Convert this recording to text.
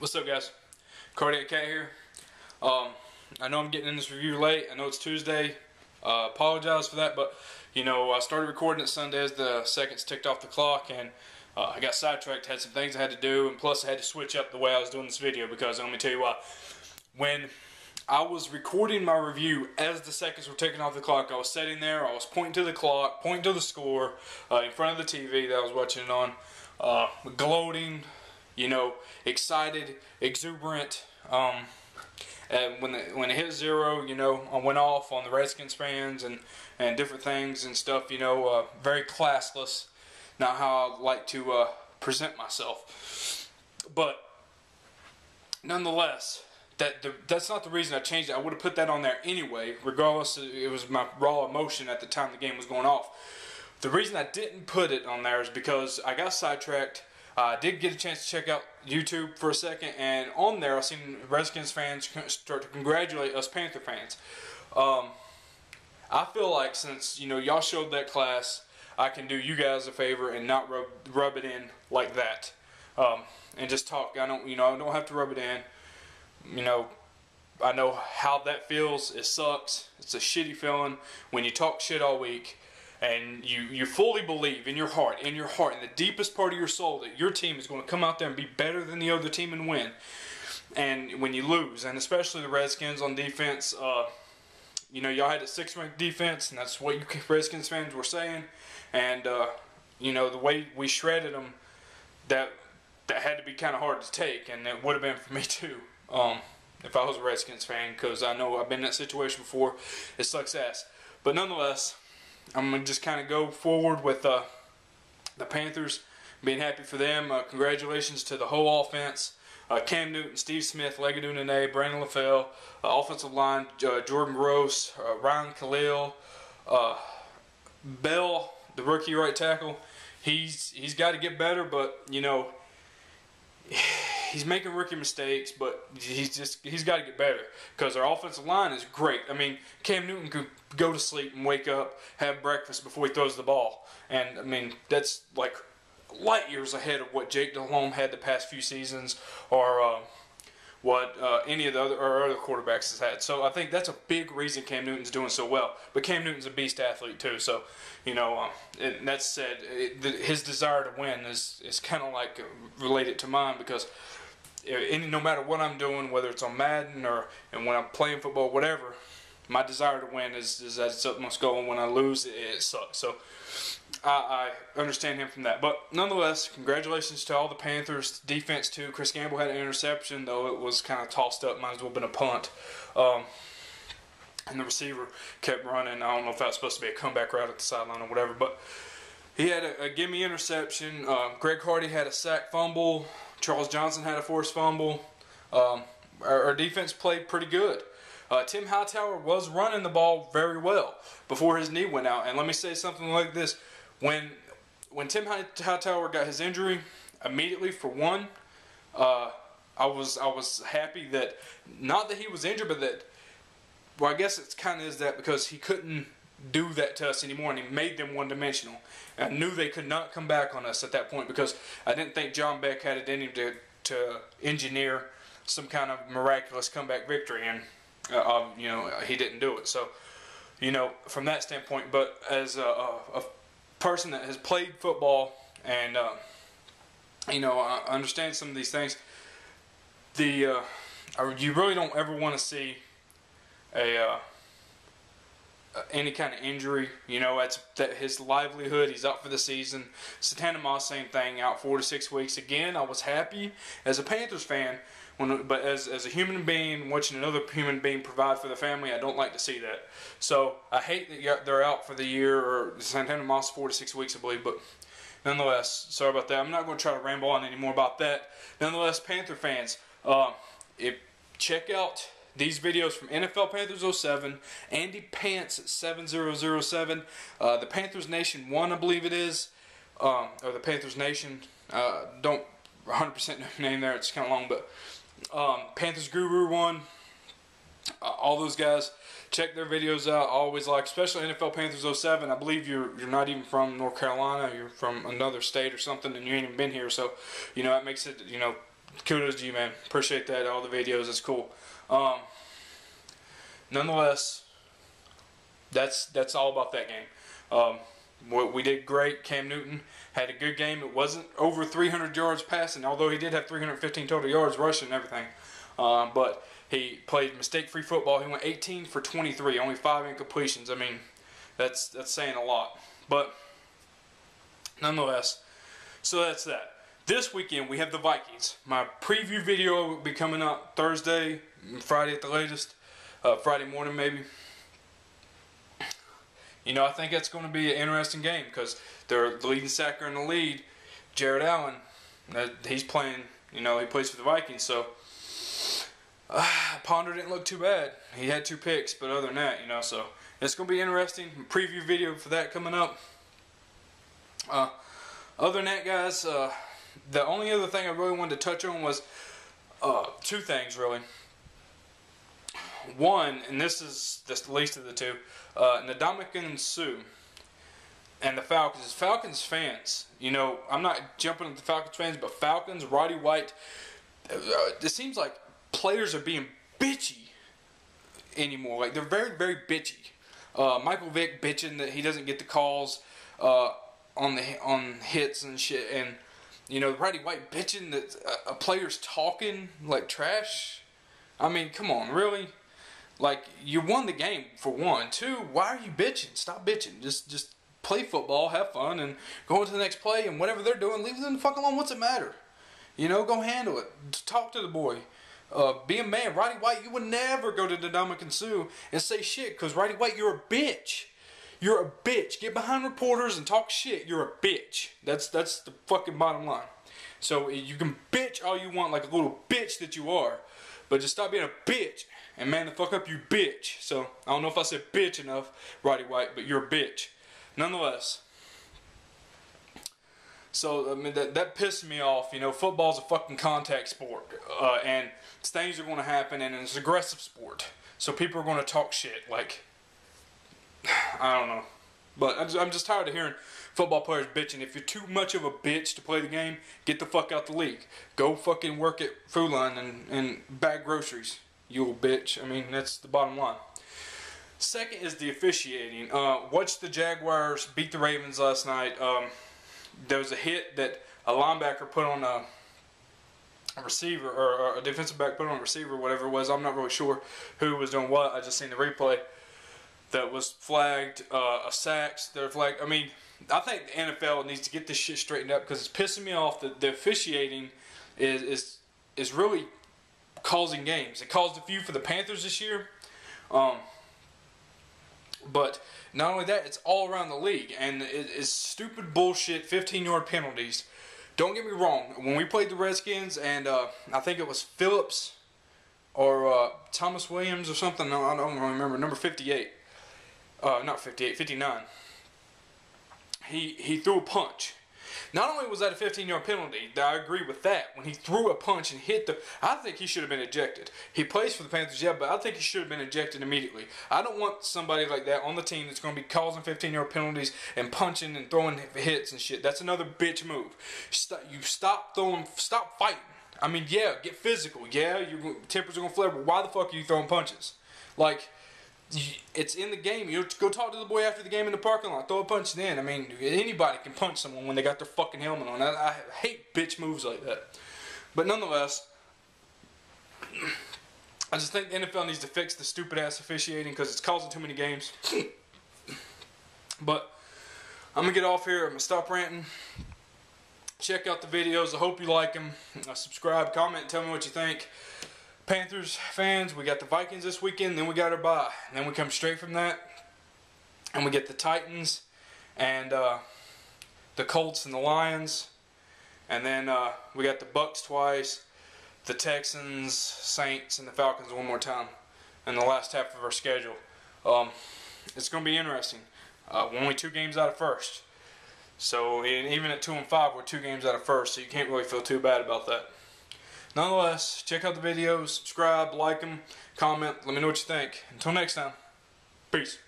What's up, guys? Cardiac Cat here. I know I'm getting in this review late. I know it's Tuesday. Apologize for that, but I started recording it Sunday as the seconds ticked off the clock, and I got sidetracked. Had some things I had to do, and plus I had to switch up the way I was doing this video because let me tell you why. When I was recording my review as the seconds were ticking off the clock, I was sitting there, I was pointing to the clock, pointing to the score in front of the TV that I was watching it on, gloating, excited, exuberant. And when it hit zero, I went off on the Redskins fans and different things and stuff, very classless. Not how I like to present myself. But nonetheless, that's not the reason I changed it. I would have put that on there anyway, regardless. It was my raw emotion at the time the game was going off. The reason I didn't put it on there is because I got sidetracked. I did get a chance to check out YouTube for a second, and on there I seen Redskins fans start to congratulate us Panther fans. I feel like since y'all showed that class, I can do you guys a favor and not rub it in like that, and just talk. I don't have to rub it in. I know how that feels. It sucks. It's a shitty feeling when you talk shit all week. And you fully believe in your heart, in the deepest part of your soul, that your team is going to come out there and be better than the other team and win. And when you lose, and especially the Redskins on defense, y'all had a 6th-ranked defense, and that's what you Redskins fans were saying. And the way we shredded them, that had to be kind of hard to take, and it would have been for me too, if I was a Redskins fan, because I know I've been in that situation before. It sucks ass, but nonetheless, I'm going to just kind of go forward with the Panthers, being happy for them. Congratulations to the whole offense. Cam Newton, Steve Smith, Leggett Unane, Brandon LaFell, offensive line, Jordan Gross, Ryan Khalil, Bell, the rookie right tackle. He's got to get better, but, he's making rookie mistakes, but he's got to get better because our offensive line is great. I mean, Cam Newton could go to sleep and wake up, have breakfast before he throws the ball, and I mean that's like light years ahead of what Jake Delhomme had the past few seasons, or what any of the other quarterbacks has had. So I think that's a big reason Cam Newton's doing so well. But Cam Newton's a beast athlete too. So that said, his desire to win is kind of like related to mine, because no matter what I'm doing, whether it's on Madden and when I'm playing football, whatever, my desire to win is at its utmost goal, and when I lose, it sucks. So I understand him from that. But nonetheless, congratulations to all the Panthers. Defense too. Chris Gamble had an interception, though it was kind of tossed up. Might as well have been a punt. And the receiver kept running. I don't know if that was supposed to be a comeback route at the sideline or whatever, but he had a gimme interception. Greg Hardy had a sack fumble. Charles Johnson had a forced fumble. Our defense played pretty good. Tim Hightower was running the ball very well before his knee went out. And let me say something like this. When Tim Hightower got his injury, immediately for one, I was happy that, not that he was injured, but that, well, I guess it kind of is that because he couldn't do that to us anymore, and he made them one-dimensional. I knew they could not come back on us at that point, because I didn't think John Beck had it in him to engineer some kind of miraculous comeback victory, and he didn't do it. So, from that standpoint, but as a person that has played football and, I understand some of these things, you really don't ever want to see any kind of injury. That his livelihood, he's out for the season. Satana Moss, same thing, out 4 to 6 weeks. Again, I was happy as a Panthers fan, but as a human being, watching another human being provide for the family, I don't like to see that. So I hate that they're out for the year, or Santana Moss 4 to 6 weeks, I believe. But nonetheless, sorry about that. I'm not going to try to ramble on anymore about that. Nonetheless, Panther fans, check out these videos from NFL Panthers 07, Andy Pants 7007, the Panthers Nation 1, I believe it is, or the Panthers Nation. Don't 100% know the name there, it's kind of long, but Panthers Guru 1, all those guys, check their videos out. I always like, especially NFL Panthers 07. I believe you're not even from North Carolina, you're from another state or something, and you ain't even been here, so that makes it kudos to you, man. Appreciate that. All the videos, it's cool. Nonetheless, that's all about that game. We did great. Cam Newton had a good game. It wasn't over 300 yards passing, although he did have 315 total yards rushing and everything. But he played mistake-free football. He went 18 for 23, only 5 incompletions. I mean, that's saying a lot. But nonetheless, so that's that. This weekend we have the Vikings. My preview video will be coming up Thursday, Friday at the latest, Friday morning maybe. You know, I think that's going to be an interesting game because they're the leading sacker in the league, Jared Allen. He's playing, you know, he plays for the Vikings. So Ponder didn't look too bad. He had 2 picks, but other than that, you know, so it's going to be interesting. Preview video for that coming up. Other than that, guys, the only other thing I really wanted to touch on was 2 things, really. One, and this is just the least of the 2, Ndamukong Suh and the Falcons. As Falcons fans, you know, I'm not jumping at the Falcons fans, but Falcons, Roddy White, it seems like players are being bitchy anymore. Like, they're very, very bitchy. Michael Vick bitching that he doesn't get the calls on hits and shit, and you know, Roddy White bitching that a player's talking like trash. I mean, come on, really? Like, you won the game for 1. 2, why are you bitching? Stop bitching. Just play football, have fun, and go on to the next play. And whatever they're doing, leave them the fuck alone. What's it matter? You know, go handle it. Just talk to the boy. Be a man. Roddy White, you would never go to Ndamukong Suh and say shit, because Roddy White, you're a bitch. You're a bitch. Get behind reporters and talk shit. You're a bitch. That's the fucking bottom line. So you can bitch all you want like a little bitch that you are, but just stop being a bitch and man the fuck up, you bitch. So I don't know if I said bitch enough, Roddy White, but you're a bitch. Nonetheless. So I mean that pissed me off. You know, football's a fucking contact sport, and things are going to happen, and it's an aggressive sport. So people are going to talk shit. Like, I don't know, but I'm just tired of hearing football players bitching. If you're too much of a bitch to play the game, get the fuck out the league. Go fucking work at Food Line and bag groceries, you little bitch. I mean, that's the bottom line. Second is the officiating. Watched the Jaguars beat the Ravens last night. There was a hit that a linebacker put on a receiver, or a defensive back put on a receiver, whatever it was. I'm not really sure who was doing what. I just seen the replay. That was flagged, a sack. They're flagged. I mean, I think the NFL needs to get this shit straightened up because it's pissing me off that the officiating is really causing games. It caused a few for the Panthers this year. But not only that, it's all around the league. And it's stupid bullshit 15-yard penalties. Don't get me wrong. When we played the Redskins and I think it was Phillips or Thomas Williams or something. No, I don't remember. Number 58. Not 58, 59. He threw a punch. Not only was that a 15-yard penalty, I agree with that. When he threw a punch and hit I think he should have been ejected. He plays for the Panthers, yeah, but I think he should have been ejected immediately. I don't want somebody like that on the team that's going to be causing 15-yard penalties and punching and throwing hits and shit. That's another bitch move. Stop fighting. I mean, yeah, get physical. Yeah, your tempers are going to flare, but why the fuck are you throwing punches? Like, it's in the game. You go talk to the boy after the game in the parking lot. Throw a punch in. I mean, anybody can punch someone when they got their fucking helmet on. I hate bitch moves like that. But nonetheless, I just think the NFL needs to fix the stupid ass officiating because it's causing too many games. But I'm going to get off here. I'm going to stop ranting. Check out the videos. I hope you like them. Subscribe, comment, tell me what you think. Panthers fans, we got the Vikings this weekend, then we got our bye. And then we come straight from that, and we get the Titans, and the Colts and the Lions, and then we got the Bucks twice, the Texans, Saints, and the Falcons one more time in the last half of our schedule. It's going to be interesting. We're only 2 games out of first. So even at 2-5, we're 2 games out of first, so you can't really feel too bad about that. Nonetheless, check out the videos, subscribe, like them, comment, let me know what you think. Until next time, peace.